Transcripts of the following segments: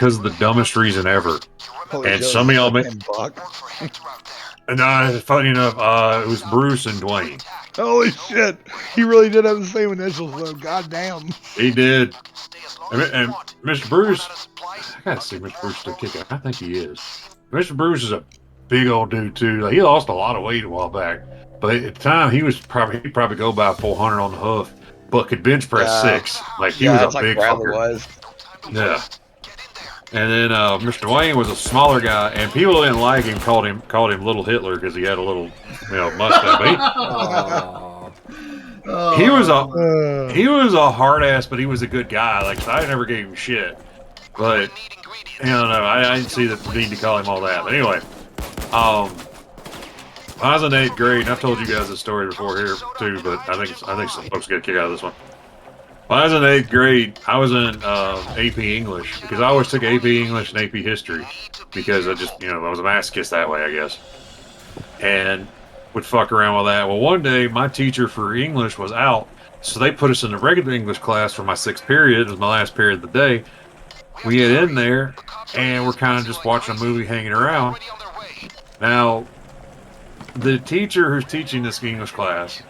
because of the dumbest reason ever. Holy And shit, some of y'all may... Buck. funny enough, it was Bruce and Dwayne. Holy shit. He really did have the same initials, though. God damn. He did. And Mr. Bruce, I gotta see Mr. Bruce still kicking. I think he is. Mr. Bruce is a big old dude too. Like, he lost a lot of weight a while back, but at the time he'd probably go by 400 on the hoof, but could bench press 6. Like, he was a big Bradley fucker. was. Yeah. And then Mr. Wayne was a smaller guy, and people didn't like him. Called him Little Hitler because he had a little, mustache. He was a hard ass, but he was a good guy. Like, so I never gave him shit. But I don't know. I didn't see the need to call him all that. But anyway, I was in 8th grade, and I've told you guys this story before here too. But I think some folks get a kick out of this one. When I was in 8th grade, I was in AP English because I always took AP English and AP History because I just, I was a masochist that way, I guess, and would fuck around with that. Well, one day my teacher for English was out, so they put us in the regular English class for my 6th period. It was my last period of the day. We get in there, and we're kind of just watching a movie, hanging around. Now, the teacher who's teaching this English class,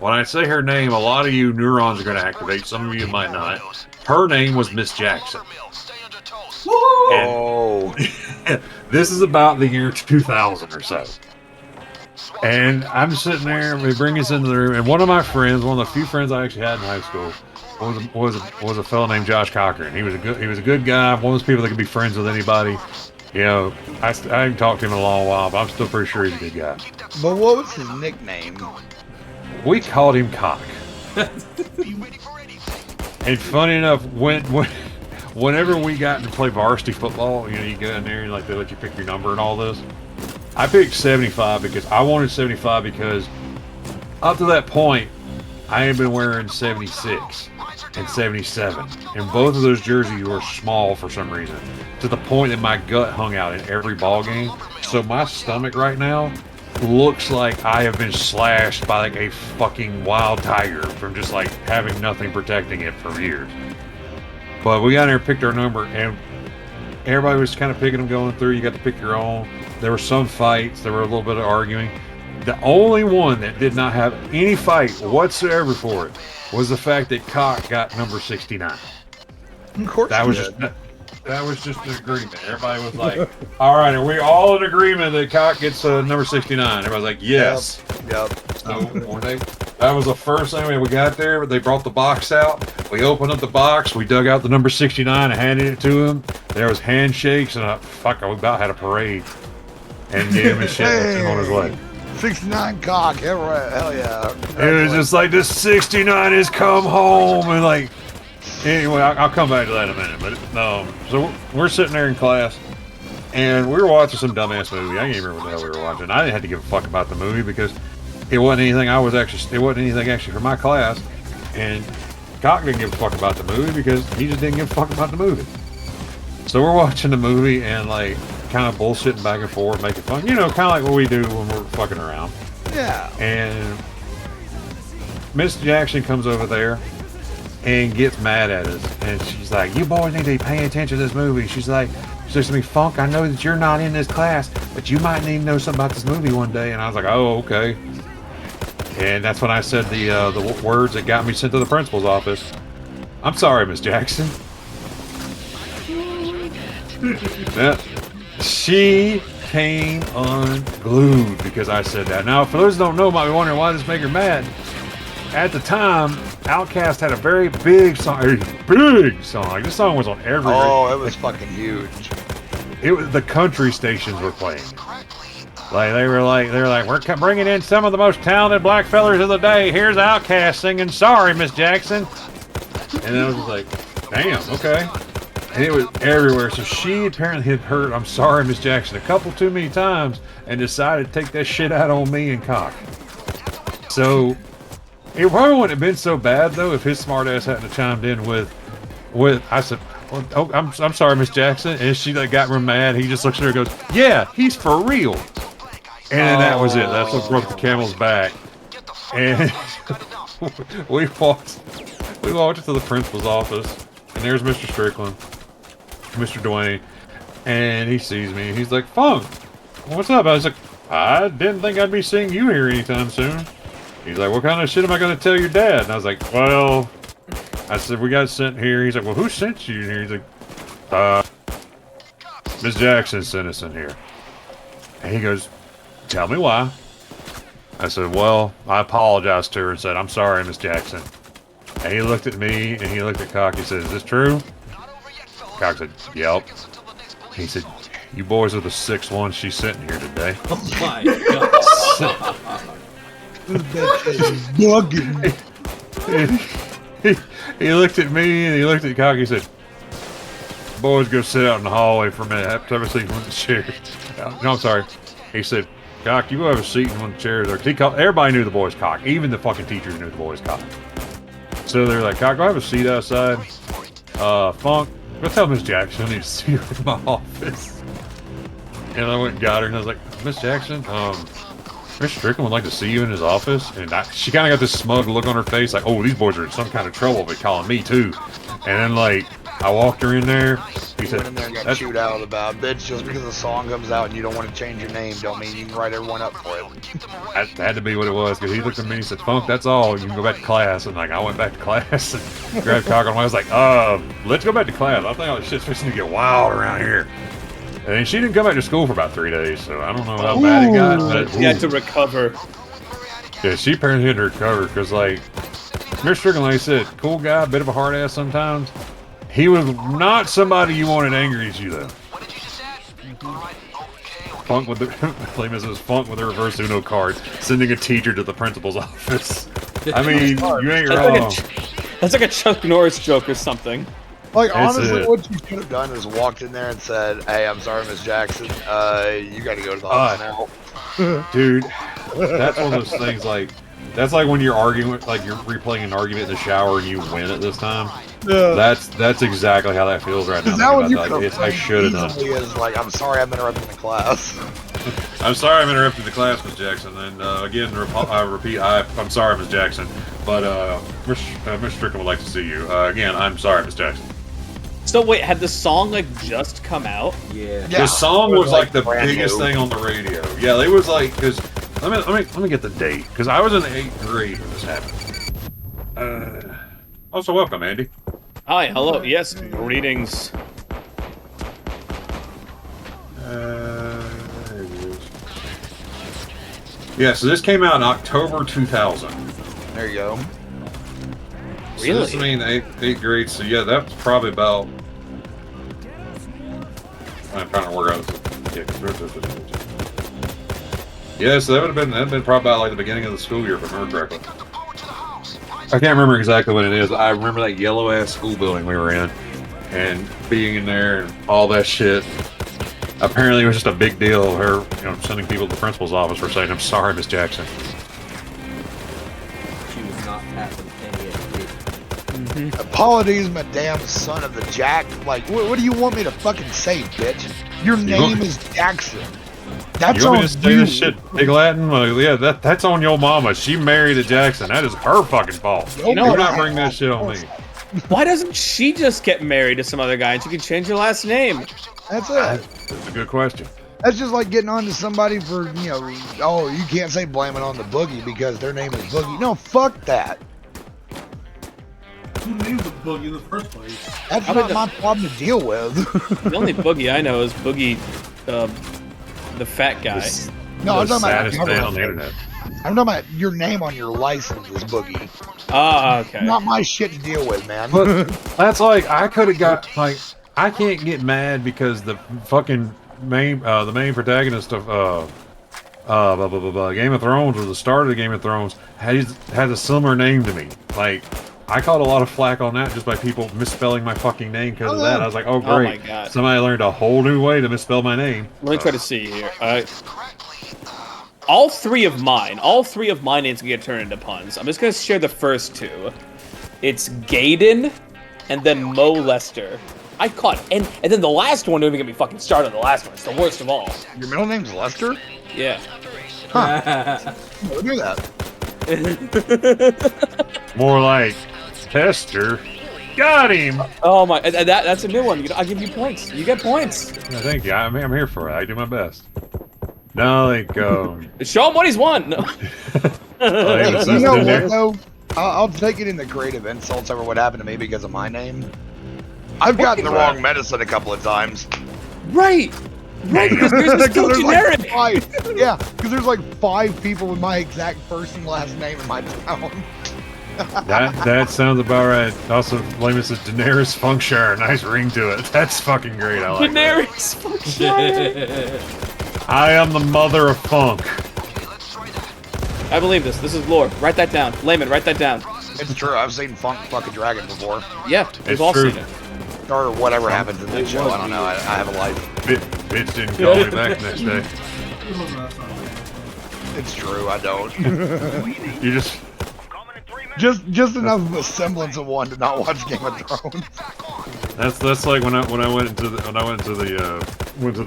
when I say her name, a lot of you neurons are going to activate. Some of you might not. Her name was Miss Jackson. Oh. This is about the year 2000 or so. And I'm sitting there, and we bring us into the room, and one of my friends, one of the few friends I actually had in high school, was a fellow named Josh Cochran. He was a good guy, one of those people that could be friends with anybody. I haven't talked to him in a long while, but I'm still pretty sure he's a good guy. But what was his nickname? We called him Cock. And funny enough, whenever we got to play varsity football, you go in there and they let you pick your number and all this. I picked 75 because I wanted 75 because up to that point, I had been wearing 76 and 77, and both of those jerseys were small for some reason, to the point that my gut hung out in every ball game. So my stomach right now looks like I have been slashed by like a fucking wild tiger from just like having nothing protecting it for years. But we got in there, picked our number, and everybody was kind of picking them going through. You got to pick your own. There were some fights. There were a little bit of arguing. The only one that did not have any fight whatsoever for it was the fact that Cock got number 69. Of course that was just an agreement. Everybody was like, all right, are we all in agreement that Cock gets number 69? Everybody's like, yes. Yep. So that was the first thing we got there. They brought the box out. We opened up the box. We dug out the number 69 and handed it to him. There was handshakes, and we about had a parade. And gave him a shit and took him on his way. 69 Cock, hell yeah. It was just like, the 69 has come home, and like, anyway, I'll come back to that in a minute. But so we're sitting there in class, and we were watching some dumbass movie. I can't even remember what the hell we were watching. I didn't have to give a fuck about the movie because it wasn't anything actually for my class, and Cock didn't give a fuck about the movie because he just didn't give a fuck about the movie. So we're watching the movie and like kind of bullshitting back and forth, making fun, kind of like what we do when we're fucking around. Yeah. And Miss Jackson comes over there and gets mad at us, and she's like, "You boys need to be paying attention to this movie." She says to me, "Funk, I know that you're not in this class, but you might need to know something about this movie one day." And I was like, "Oh, okay." And that's when I said the words that got me sent to the principal's office. "I'm sorry, Miss Jackson." She came unglued because I said that. Now, for those who don't know, might be wondering why this made her mad. At the time, Outkast had a very big song. Like, this song was on every. Oh, it was fucking huge. It was, the country stations were playing. Like they were like, we're bringing in some of the most talented black fellers of the day. Here's Outkast singing "Sorry, Miss Jackson," and I was just like, damn, okay. And it was everywhere. So she apparently had heard "I'm sorry, Miss Jackson" a couple too many times and decided to take that shit out on me and Cock. So it probably wouldn't have been so bad though if his smart ass hadn't have chimed in with I said, "Oh, I'm sorry, Miss Jackson," and she like got real mad. He just looks at her and goes, "Yeah, he's for real." And then that was it. That's what broke the camel's back. And we walked to the principal's office, and there's Mr. Strickland. Mr. Dwayne, and he sees me. He's like, Funk, what's up? I was like, I didn't think I'd be seeing you here anytime soon. He's like, what kind of shit am I going to tell your dad? And I was like, well, I said, we got sent here. He's like, well, who sent you here? He's like, Miss Jackson sent us in here. And he goes, tell me why. I said, well, I apologized to her and said, I'm sorry, Miss Jackson. And he looked at me and he looked at Cock. He said, is this true? Cock said, yep. He said, you boys are the 6th ones she sent in here today. Oh my god. He looked at me and he looked at Cock. He said, boys, go sit out in the hallway for a minute. Have a seat in one of the chairs. No, I'm sorry. He said, Cock, you go have a seat in one of the chairs. Everybody knew the boy's Cock. Even the fucking teachers knew the boy's Cock. So they're like, Cock, go have a seat outside. Funk, go tell Miss Jackson I need to see her in my office. And I went and got her and I was like, Miss Jackson, Mr. Strickland would like to see you in his office. And she kind of got this smug look on her face, like, oh, these boys are in some kind of trouble, but calling me too. And then, like, I walked her in there. He said, went in there and got chewed out about, bitch, just because the song comes out and you don't want to change your name don't mean you can write everyone up for it. That had to be what it was, because he looked at me and he said, Funk, that's all. You can go back to class. And, like, I went back to class and grabbed Cock on. I was like, let's go back to class. I think all this shit's fixing to get wild around here. And she didn't come back to school for about 3 days, so I don't know how bad it got. But, She had to recover. yeah, she apparently had to recover, because, like, Mr. Strickland, like I said, cool guy, bit of a hard ass sometimes. He was not somebody you wanted angry at you, though. Funk with the Funk with the reverse Uno card, sending a teacher to the principal's office. I mean, you ain't wrong. That's like a Chuck Norris joke or something. Like, honestly, what you could have done is walked in there and said, hey, I'm sorry, Miss Jackson, you gotta go to the office now. Dude, that's one of those things, like, that's like when you're arguing, like you're replaying an argument in the shower and you win it this time. Yeah. That's exactly how that feels right now. That one you I should have done. Is like, I'm sorry I'm interrupting the class. I'm sorry I'm interrupting the class, Miss Jackson. And again, I repeat, I'm sorry, Miss Jackson. But Mr. Strickland would like to see you. Again, I'm sorry, Miss Jackson. So wait, had the song like just come out? Yeah. The song was like the biggest thing on the radio. Yeah, it was like, because let me get the date, because I was in the 8th grade when this happened. Also, welcome, Andy. Hi, hello. Yes, greetings. There it is. Yeah, so this came out in October 2000. There you go. So Really? this, I mean, 8th grade, so yeah, that's probably about... I'm trying to work out this. Yeah, so that'd have been probably about like the beginning of the school year, if I remember correctly. I can't remember exactly what it is. I remember that yellow ass school building we were in, and being in there and all that shit. Apparently, it was just a big deal. Her, sending people to the principal's office for saying, "I'm sorry, Miss Jackson." She was not passing any education. Apologies, my damn son of the Jack. Like, what do you want me to fucking say, bitch? Your name is Jackson. That's you want on me to say this shit, Big Latin? Well, yeah, that's on your mama. She married a Jackson. That is her fucking fault. You Do not bring that shit on me. Why doesn't she just get married to some other guy and she can change her last name? That's it. That's a good question. That's just like getting on to somebody for, oh, you can't say blame it on the Boogie because their name is Boogie. No, fuck that. Who named the Boogie in the first place? That's not my problem to deal with. The only Boogie I know is Boogie, the fat guy. No, I'm talking saddest about man on the internet. I'm talking about your name on your license is Boogie. Ah, okay. Not my shit to deal with, man. But that's like, I could have got, like, I can't get mad because the fucking main protagonist of Game of Thrones, or the start of the Game of Thrones, had a similar name to me. Like, I caught a lot of flack on that just by people misspelling my fucking name because of that. I was like, oh great, oh my God. Somebody learned a whole new way to misspell my name. Let me try to see here. All three of mine names can get turned into puns. I'm just gonna share the first two. It's Gaydon, and then Mo Lester. I caught, and then the last one, don't even get me fucking started on the last one. It's the worst of all. Your middle name's Lester? Yeah. Huh. Look at that. More like Tester. got him. Oh my, that's a new one. I'll give you points. You get points. Yeah, thank you. I'm here for it. I do my best. No, like, Show him what he's won. No. You know what though? I'll take it in the creative insults over what happened to me because of my name. I've gotten the wrong medicine a couple of times. Right. Because there's still generic. Like yeah, because there's like 5 people with my exact first and last name in my town. That sounds about right. Also, Lamus is Daenerys Funkshire. Nice ring to it. That's fucking great. I like Daenerys Funkshire. I am the mother of funk. I believe this. This is lore. Write that down. Layman, write that down. It's true. I've seen Funk fucking Dragon before. Yeah, we've It's all true. seen it. Or whatever happens in that show. I don't know. I have a life. Bitch didn't call me back the next day. It's true. I don't. You just... Just enough of a semblance of one to not watch Game of Thrones. That's like when I went into the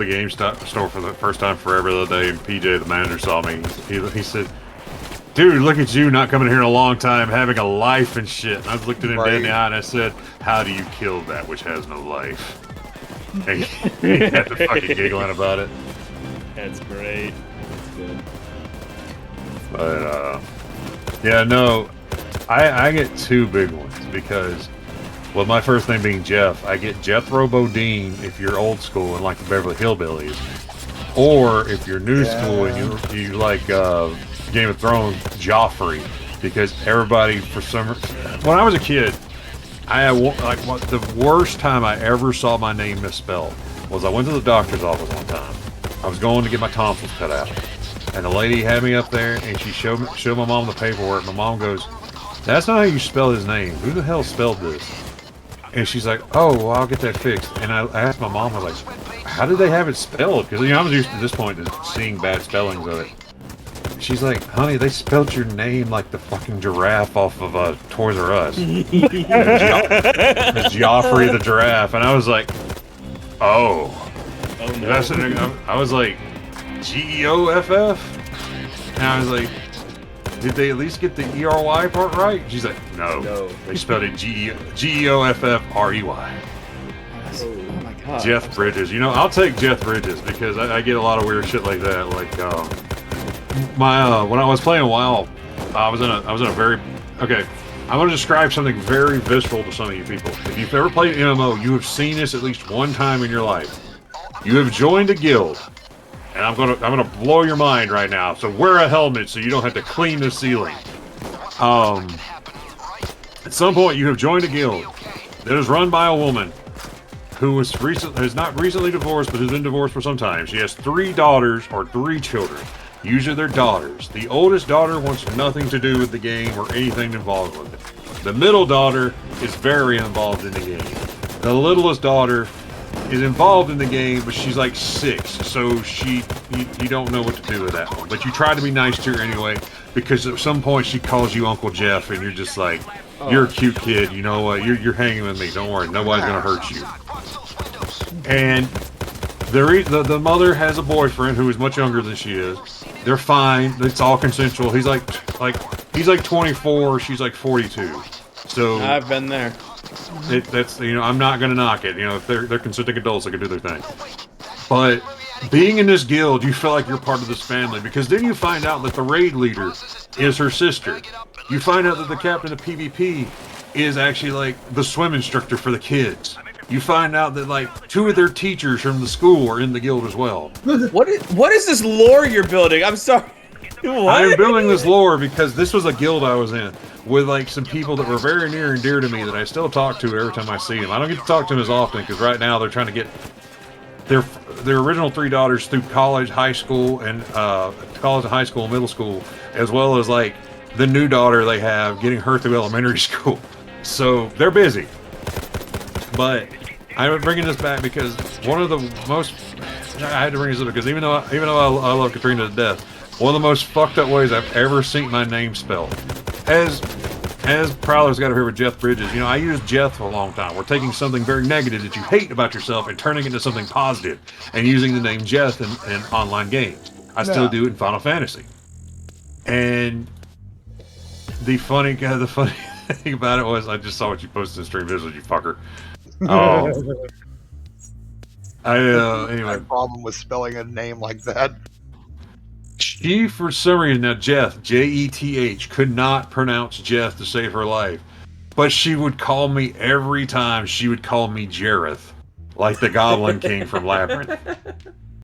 GameStop store for the first time forever the other day, and PJ the manager saw me. He said, "Dude, look at you, not coming here in a long time, having a life and shit." And I looked at him dead in the eye and I said, "How do you kill that which has no life?" And he had to fucking giggling about it. That's great. Good. But yeah, no, I get 2 big ones because. Well, my first name being Jeff, I get Jethro Bodine if you're old school and like the Beverly Hillbillies, or if you're new school and you like Game of Thrones, Joffrey, because everybody for some when I was a kid, I had the worst time I ever saw my name misspelled was I went to the doctor's office one time. I was going to get my tonsils cut out, and the lady had me up there and she showed my mom the paperwork. My mom goes, "That's not how you spell his name. Who the hell spelled this?" And she's like, "Oh, well, I'll get that fixed." And I asked my mom, I was like, "How did they have it spelled?" Because I was used to this point to seeing bad spellings of it. She's like, "Honey, they spelled your name like the fucking giraffe off of Toys R Us." It's Joffrey the giraffe, and I was like, "Oh, no." I was like, Geoff, and I was like, "Did they at least get the ERY part right?" She's like, no. They spelled it Geoffrey. Oh my god. Jeff Bridges. You know, I'll take Jeff Bridges because I get a lot of weird shit like that. Like, when I was playing WoW, I was in a very okay. I'm going to describe something very visceral to some of you people. If you've ever played MMO, you have seen this at least one time in your life. You have joined a guild. And I'm gonna blow your mind right now. So wear a helmet so you don't have to clean the ceiling. At some point, you have joined a guild that is run by a woman who has not recently divorced, but has been divorced for some time. She has 3 daughters or 3 children. Usually they're daughters. The oldest daughter wants nothing to do with the game or anything involved with it. The middle daughter is very involved in the game. The littlest daughter is involved in the game, but she's like 6, so you don't know what to do with that one. But you try to be nice to her anyway, because at some point she calls you Uncle Jeff, and you're just like, "You're a cute kid, you know what? You're hanging with me. Don't worry, nobody's gonna hurt you." And the mother has a boyfriend who is much younger than she is. They're fine. It's all consensual. He's like 24. She's like 42. So I've been there. That's I'm not gonna knock it. If they're consenting adults, they can do their thing. But being in this guild, you feel like you're part of this family because then you find out that the raid leader is her sister. You find out that the captain of PvP is actually like the swim instructor for the kids. You find out that like 2 of their teachers from the school are in the guild as well. What is this lore you're building? I'm sorry. What? I'm building this lore because this was a guild I was in with like some people that were very near and dear to me that I still talk to every time I see them. I don't get to talk to them as often because right now they're trying to get their original 3 daughters through college, high school, and middle school, as well as like the new daughter they have getting her through elementary school. So they're busy. But I'm bringing this back because one of the most I had to bring this up because even though I love Katrina to death, one of the most fucked up ways I've ever seen my name spelled. As Prowler's got over here with Jeff Bridges, I used Jeff for a long time. We're taking something very negative that you hate about yourself and turning it into something positive and using the name Jeff in online games. I still do it in Final Fantasy. And the funny thing about it was I just saw what you posted in stream visuals, you fucker. Anyway. I have a problem with spelling a name like that. She, for some reason, now Jeth, Jeth, could not pronounce Jeth to save her life. But she would call me every time. She would call me Jareth, like the Goblin King from Labyrinth.